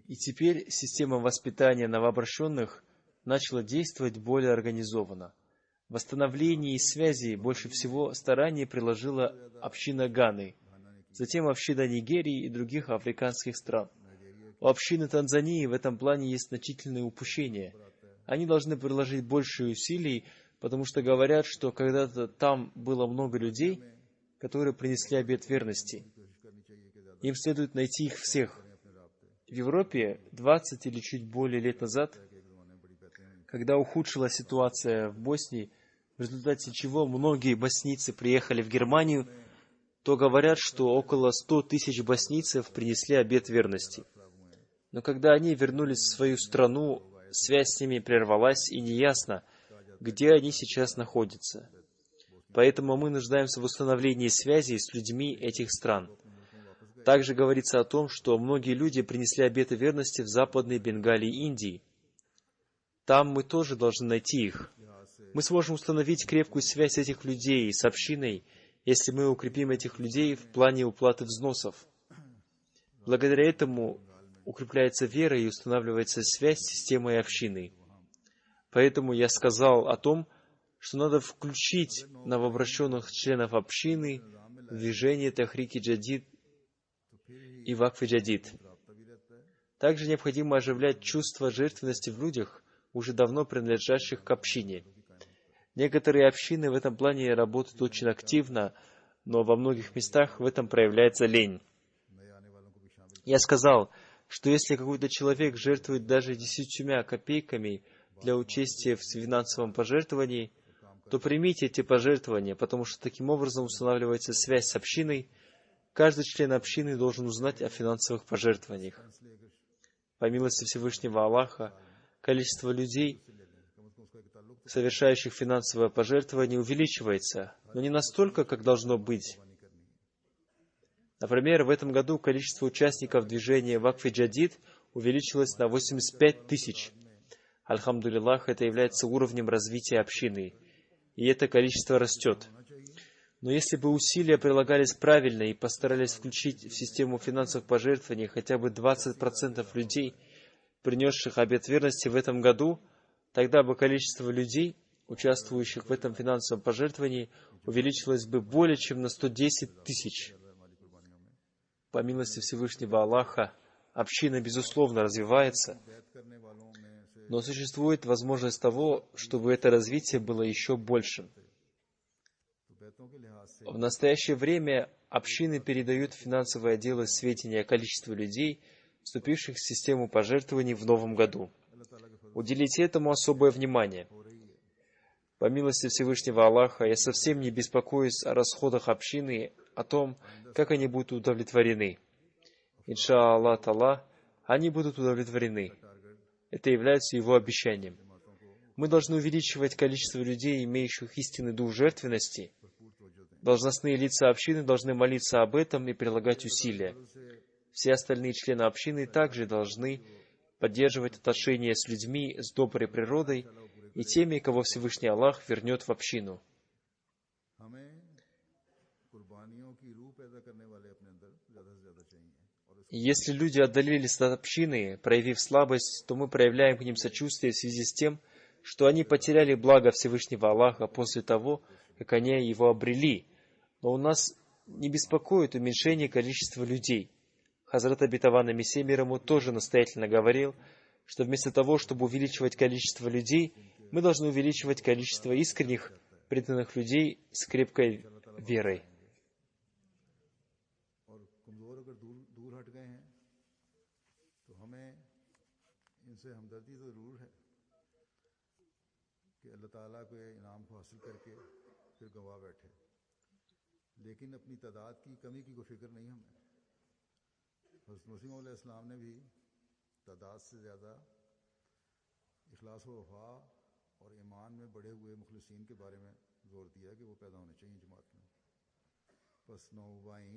И теперь система воспитания новообращенных начала действовать более организованно. В восстановлении связи больше всего стараний приложила община Ганы, затем община Нигерии и других африканских стран. У общины Танзании в этом плане есть значительные упущения. Они должны приложить больше усилий, потому что говорят, что когда-то там было много людей, которые принесли обет верности. Им следует найти их всех. В Европе 20 или чуть более лет назад, когда ухудшилась ситуация в Боснии, в результате чего многие боснийцы приехали в Германию, то говорят, что около 100 тысяч боснийцев принесли обет верности. Но когда они вернулись в свою страну, связь с ними прервалась, и неясно, где они сейчас находятся. Поэтому мы нуждаемся в установлении связи с людьми этих стран. Также говорится о том, что многие люди принесли обеты верности в Западной Бенгалии и Индии. Там мы тоже должны найти их. Мы сможем установить крепкую связь этих людей с общиной, если мы укрепим этих людей в плане уплаты взносов. Благодаря этому укрепляется вера и устанавливается связь с системой общины. Поэтому я сказал о том, что надо включить новообращенных членов общины в движение Тахрики Джадид и Вакфи Джадид. Также необходимо оживлять чувство жертвенности в людях, уже давно принадлежащих к общине. Некоторые общины в этом плане работают очень активно, но во многих местах в этом проявляется лень. Я сказал, что если какой-то человек жертвует даже 10 копейками для участия в финансовом пожертвовании, то примите эти пожертвования, потому что таким образом устанавливается связь с общиной. Каждый член общины должен узнать о финансовых пожертвованиях. По милости Всевышнего Аллаха, количество людей, совершающих финансовое пожертвование, увеличивается, но не настолько, как должно быть. Например, в этом году количество участников движения Вакфи Джадид увеличилось на 85 тысяч. Альхамдулиллах, это является уровнем развития общины, и это количество растет. Но если бы усилия прилагались правильно и постарались включить в систему финансовых пожертвований хотя бы 20% людей, принесших обет верности в этом году, тогда бы количество людей, участвующих в этом финансовом пожертвовании, увеличилось бы более чем на 110 тысяч. По милости Всевышнего Аллаха, община, безусловно, развивается, но существует возможность того, чтобы это развитие было еще большим. В настоящее время общины передают в финансовые отделы сведения о количестве людей, вступивших в систему пожертвований в новом году. Уделите этому особое внимание. По милости Всевышнего Аллаха, я совсем не беспокоюсь о расходах общины, о том, как они будут удовлетворены. Иншааллах Талла, они будут удовлетворены. Это является его обещанием. Мы должны увеличивать количество людей, имеющих истинный дух жертвенности. Должностные лица общины должны молиться об этом и прилагать усилия. Все остальные члены общины также должны поддерживать отношения с людьми с доброй природой и теми, кого Всевышний Аллах вернет в общину. Если люди отдалились от общины, проявив слабость, то мы проявляем к ним сочувствие в связи с тем, что они потеряли благо Всевышнего Аллаха после того, как они его обрели. Но у нас не беспокоит уменьшение количества людей. Хазрат Обетованный Мессия мир ему тоже настоятельно говорил, что вместо того, чтобы увеличивать количество людей, мы должны увеличивать количество искренних, преданных людей с крепкой верой. लेकिन अपनी तादाद की कमी की कोई फिक्र नहीं हमें। हज़रत मसीह मौला इस्लाम ने भी तादाद से ज़्यादा इखलास व वफा और ईमान में बढ़े हुए मुखलिसीन के बारे में जोर दिया कि वो पैदा होने चाहिए जमात में। बस नौबाइन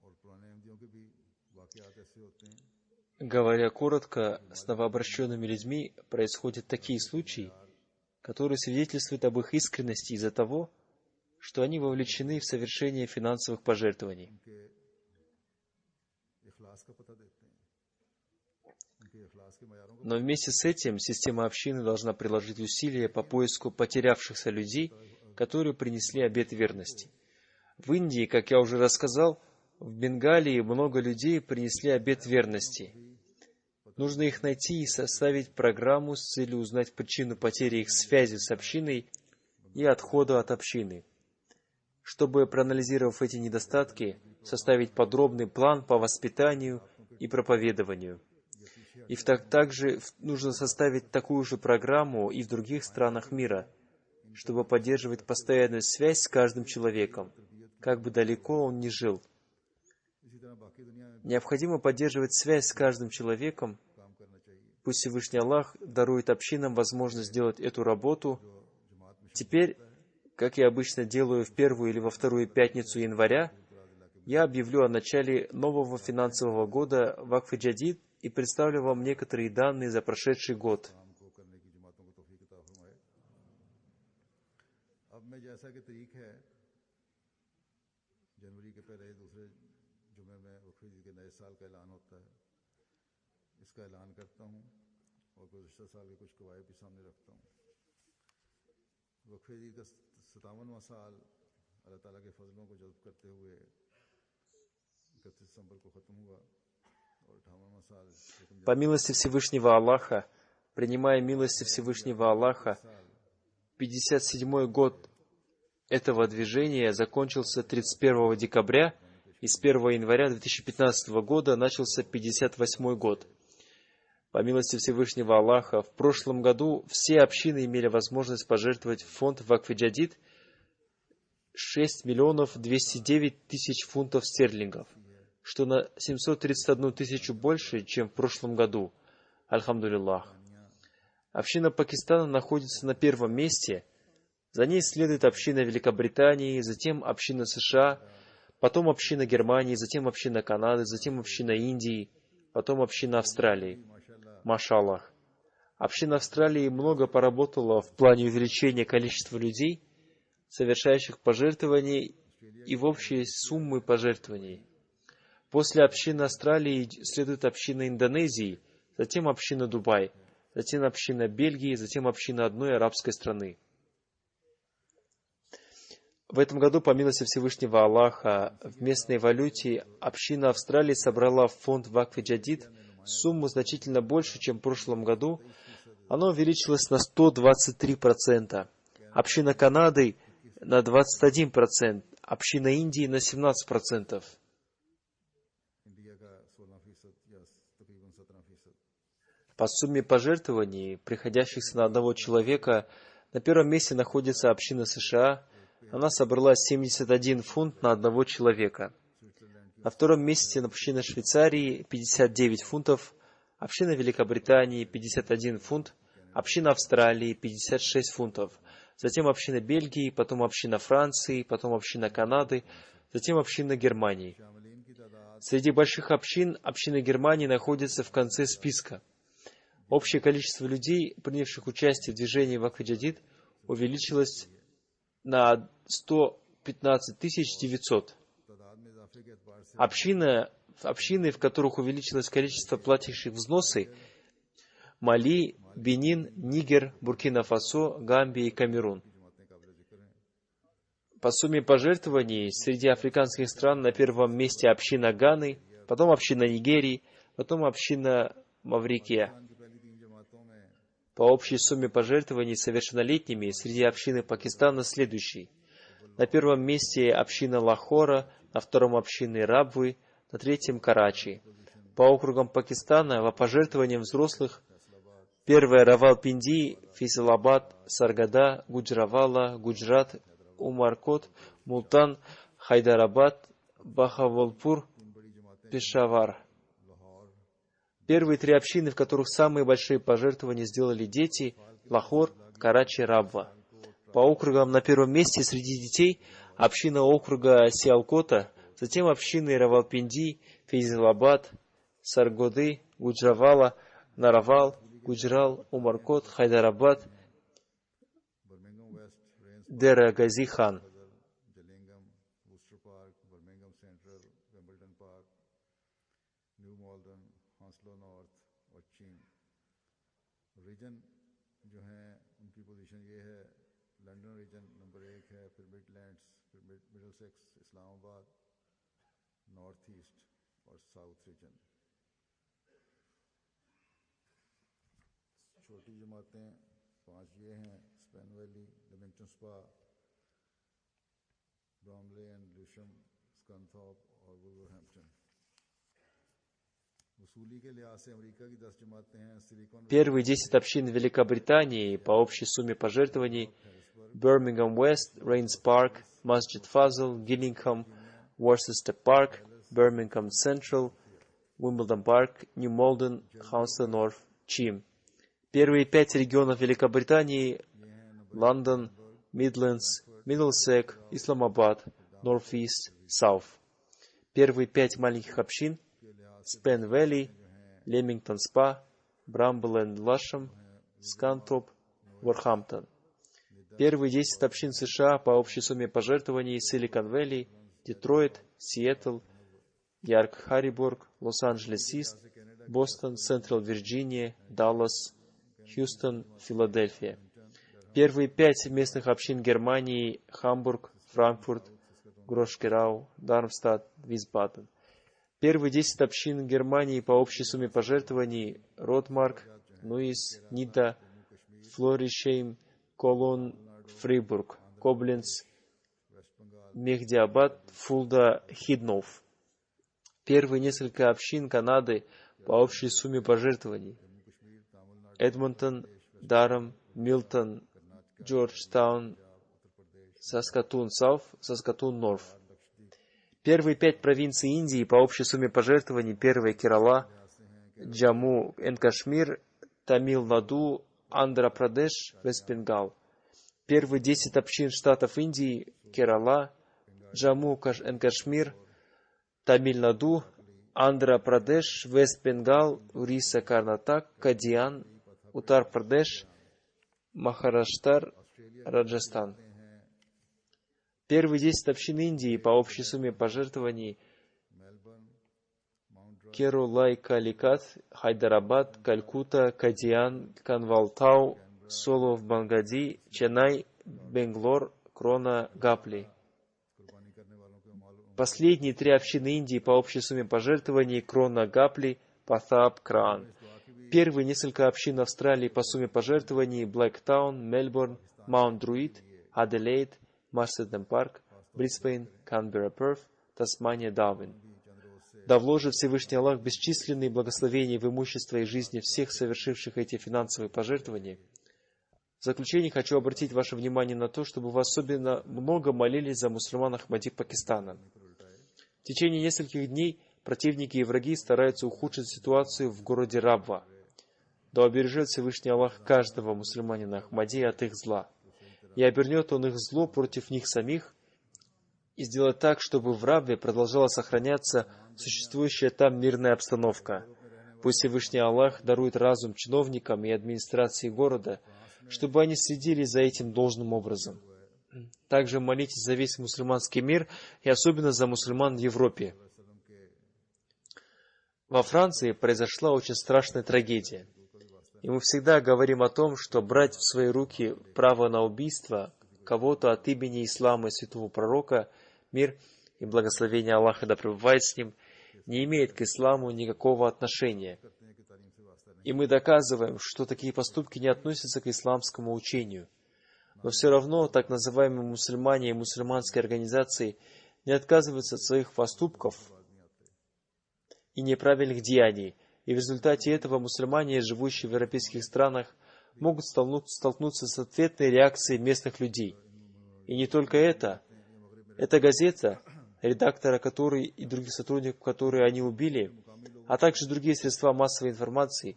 और पुराने अहमदियों के भी वाक़यात ऐसे होते हैं। Говоря коротко, с новообращенными людьми происходят такие случаи, которые свидетельствуют об их искренности из-за того, что они вовлечены в совершение финансовых пожертвований. Но вместе с этим система общины должна приложить усилия по поиску потерявшихся людей, которые принесли обет верности. В Индии, как я уже рассказал, в Бенгалии много людей принесли обет верности. Нужно их найти и составить программу с целью узнать причину потери их связи с общиной и отхода от общины. Чтобы, проанализировав эти недостатки, составить подробный план по воспитанию и проповедованию. И также нужно составить такую же программу и в других странах мира, чтобы поддерживать постоянную связь с каждым человеком, как бы далеко он ни жил. Необходимо поддерживать связь с каждым человеком Пусть Всевышний Аллах дарует общинам возможность сделать эту работу. Теперь, как я обычно делаю в первую или во вторую пятницу января, я объявлю о начале нового финансового года Вакф Джадид и представлю вам некоторые данные за прошедший год. По милости Всевышнего Аллаха, принимая милости Всевышнего Аллаха, 57-й год этого движения закончился 31 декабря, и с 1 января 2015 года начался 58-й год. По милости Всевышнего Аллаха, в прошлом году все общины имели возможность пожертвовать в фонд Вакф Джадид 6 209 000 фунтов стерлингов, что на 731 тысячу больше, чем в прошлом году. Альхамдулиллах. Община Пакистана находится на первом месте, за ней следует община Великобритании, затем община США, потом община Германии, затем община Канады, затем община Индии, потом община Австралии. Машаллах. Община Австралии много поработала в плане увеличения количества людей, совершающих пожертвований и в общей суммы пожертвований. После общины Австралии следует община Индонезии, затем община Дубай, затем община Бельгии, затем община одной арабской страны. В этом году, по милости Всевышнего Аллаха, в местной валюте община Австралии собрала в фонд Вакф Джадид сумму значительно больше, чем в прошлом году. Она увеличилась на 123%. Община Канады на 21%, община Индии на 17%. По сумме пожертвований, приходящихся на одного человека, на первом месте находится община США. Она собрала 71 фунт на одного человека. На втором месте община Швейцарии 59 фунтов, община Великобритании 51 фунт, община Австралии 56 фунтов, затем община Бельгии, потом община Франции, потом община Канады, затем община Германии. Среди больших общин, община Германии находится в конце списка. Общее количество людей, принявших участие в движении Вакф Джадид, увеличилось на 115 900. Общины, в которых увеличилось количество платящих взносы: Мали, Бенин, Нигер, Буркина-Фасо, Гамбия и Камерун. По сумме пожертвований среди африканских стран на первом месте община Ганы, потом община Нигерии, потом община Маврикия. По общей сумме пожертвований совершеннолетними среди общины Пакистана следующий. На первом месте община Лахора, на втором общины Рабвы, на третьем Карачи. По округам Пакистана по пожертвованиям взрослых: первое Равалпинди, Фейсалабад, Саргада, Гуджравала, Гуджрат, Умаркот, Мултан, Хайдарабад, Бахавалпур, Пешавар. Первые три общины, в которых самые большие пожертвования сделали дети: Лахор, Карачи, Рабва. По округам на первом месте среди детей община округа Сиалкота, затем общины Равалпинди, Фейзалабад, Саргоды, Гуджравала, Наравал, Гуджрал, Умаркот, Хайдарабад, Дера Гази Хан. Первые 10 общин Великобритании по общей сумме пожертвований: Birmingham West, Rains Park, Masjid Fazl, Gillingham, Worcester Park, Birmingham Central, Wimbledon Park, New Malden, Hounslow North Чим. Первые 5 регионов Великобритании — Лондон, Мидлендс, Мидлсек, Исламабад, Норth-Ист, Саут. Первые 5 маленьких общин — Спен-Вэлли, Лемингтон-Спа, Брамбл-энд-Лашем, Скантоп, Ворхамптон. Первые 10 общин США по общей сумме пожертвований — Силикон-Вэлли, Детройт, Сиэтл, Ярк-Харрибург, Лос-Анджелес-Ист, Бостон, Централ-Вирджиния, Даллас, Хьюстон, Филадельфия. Первые 5 местных общин Германии — Хамбург, Франкфурт, Грошкерау, Дармстадт, Висбаден. Первые 10 общин Германии по общей сумме пожертвований — Ротмарк, Нуис, Нида, Флоришейм, Колон, Фрибург, Кобленц, Мехдиабад, Фулда, Хиднов. Первые несколько общин Канады по общей сумме пожертвований — Эдмонтон, Дарам, Милтон, Джорджтаун, Саскатун-Саут, Саскатун-Норф. Первые 5 провинций Индии по общей сумме пожертвований — первая Керала, Джамму энд Кашмир, Тамил-Наду, Андхра-Прадеш, Вест-Бенгал. Первые 10 общин штатов Индии — Керала, Джамму энд Кашмир, Тамиль-Наду, Андхра-Прадеш, Вест-Бенгал, Уриса, Карнатак, Кадиан, Утар-Прадеш, Махараштар, Раджастан. Первые 10 общин Индии по общей сумме пожертвований — Керулай-Каликат, Хайдарабад, Калькутта, Кадиан, Канвалтау, Солов, Бангади, Ченнай, Бенглор, Крона, Гапли. Последние 3 общины Индии по общей сумме пожертвований — Крона, Гапли, Патаб, Краан. Первые несколько общин Австралии по сумме пожертвований — Блэктаун, Мельбурн, Маунт-Друид, Аделаид, Марседен-Парк, Брисбейн, Канберра-Перф, Тасмания, Дарвин. Да вложит Всевышний Аллах бесчисленные благословения в имущество и жизни всех совершивших эти финансовые пожертвования. В заключение хочу обратить ваше внимание на то, чтобы вы особенно много молились за мусульман Ахмади Пакистана. В течение нескольких дней противники и враги стараются ухудшить ситуацию в городе Рабва. Да убережет Всевышний Аллах каждого мусульманина Ахмади от их зла. И обернет Он их зло против них самих, и сделает так, чтобы в Рабве продолжала сохраняться существующая там мирная обстановка. Пусть Всевышний Аллах дарует разум чиновникам и администрации города, чтобы они следили за этим должным образом. Также молитесь за весь мусульманский мир и особенно за мусульман в Европе. Во Франции произошла очень страшная трагедия. И мы всегда говорим о том, что брать в свои руки право на убийство кого-то от имени ислама и святого пророка, мир и благословение Аллаха да пребывает с ним, не имеет к исламу никакого отношения. И мы доказываем, что такие поступки не относятся к исламскому учению. Но все равно так называемые мусульмане и мусульманские организации не отказываются от своих поступков и неправильных деяний, и в результате этого мусульмане, живущие в европейских странах, могут столкнуться с ответной реакцией местных людей. И не только это. Эта газета, редактора которой и других сотрудников, которые они убили, а также другие средства массовой информации,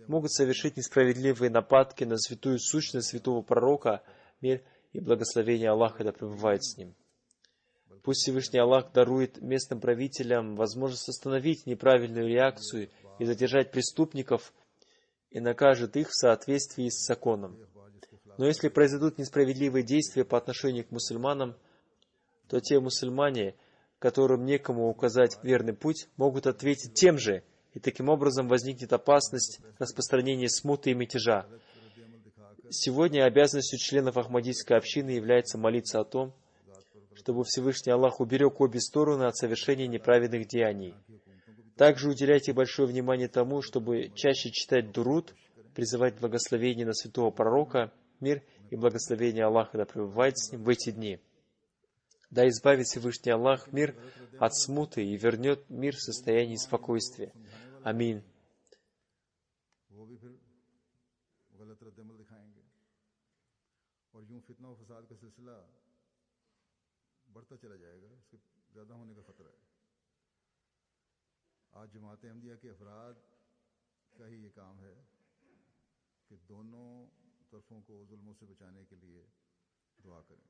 могут совершить несправедливые нападки на святую сущность святого пророка, мир и благословение Аллаха да пребывает с ним. Пусть Всевышний Аллах дарует местным правителям возможность остановить неправильную реакцию и задержать преступников и накажет их в соответствии с законом. Но если произойдут несправедливые действия по отношению к мусульманам, то те мусульмане, которым некому указать верный путь, могут ответить тем же, и таким образом возникнет опасность распространения смуты и мятежа. Сегодня обязанностью членов Ахмадийской общины является молиться о том, чтобы Всевышний Аллах уберег обе стороны от совершения неправедных деяний. Также уделяйте большое внимание тому, чтобы чаще читать дуруд, призывать благословение на святого пророка, мир и благословение Аллаха да пребывает с ним в эти дни. Да избавит Всевышний Аллах мир от смуты и вернет мир в состоянии спокойствия. Аминь. आज जमात अहमदिया के अफराद का ही ये काम है कि दोनों तरफों को जुल्मों से बचाने के लिए दुआ करें।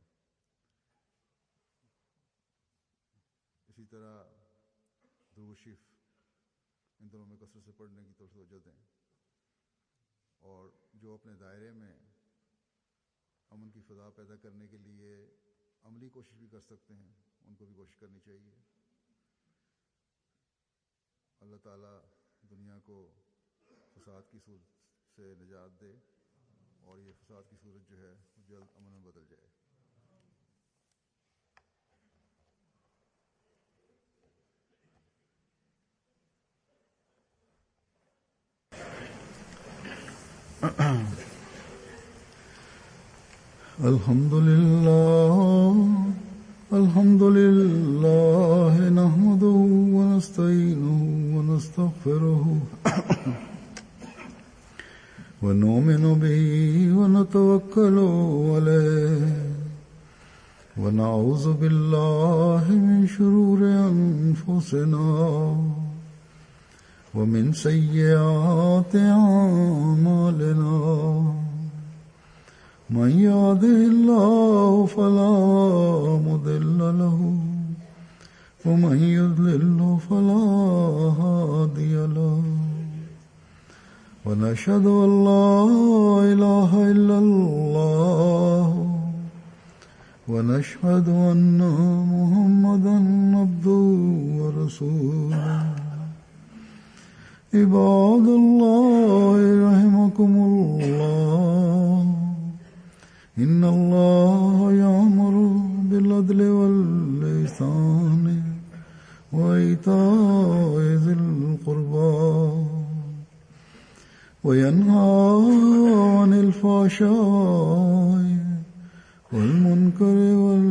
इसी तरह दुरूद शरीफ इन दोनों में कसरत से पढ़ने की तरफ तवज्जो दें, और जो अपने दायरे में अमन की फ़ज़ा पैदा करने के लिए अमली कोशिश भी कर सकते हैं, उनको भी कोशिश करनी चाहिए। अल्लाह ताला दुनिया को फसाद की सूरत से निजात दे और ये फसाद की सूरत जो है जल्द अमन में बदल जाए। अल्हम्दुलिल्लाह नहमदुहु व नस्तईनुहु व नस्तगफिरुहु व नु'मिनु बिही व नतवक्कलु अलैहि व नऊज़ु बिल्लाहि मिन शुरूरि अनफुसिना व मिन सय्यिआति अअमालिना। मन यहदिहिल्लाहु फला मुदिल्ल लहु व मन युद्लिल्हु फला हादिय लहु। व नशहदु अन ला इलाहा इल्लल्लाह व नशहदु अन्ना मुहम्मदन अब्दुहु व रसूलुहु। इबादल्लाह रहमकुमुल्लाह। इन्ना अल्लाह यअमुरु बिल अदलि वल इहसानि व ईताइ ज़िल क़ुर्बा व यन्हा अनिल फ़हशाइ वल मुनकरि वल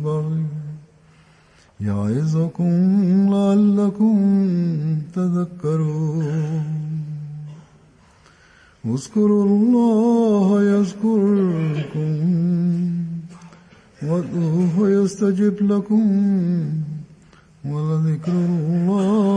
बग़ि यइज़ुकुम लअल्लकुम तज़क्करून। उज़्कुरुल्लाह यज़्कुरुकुम वदऊहु यस्तजिब लकुम वलज़िक्रुल्लाह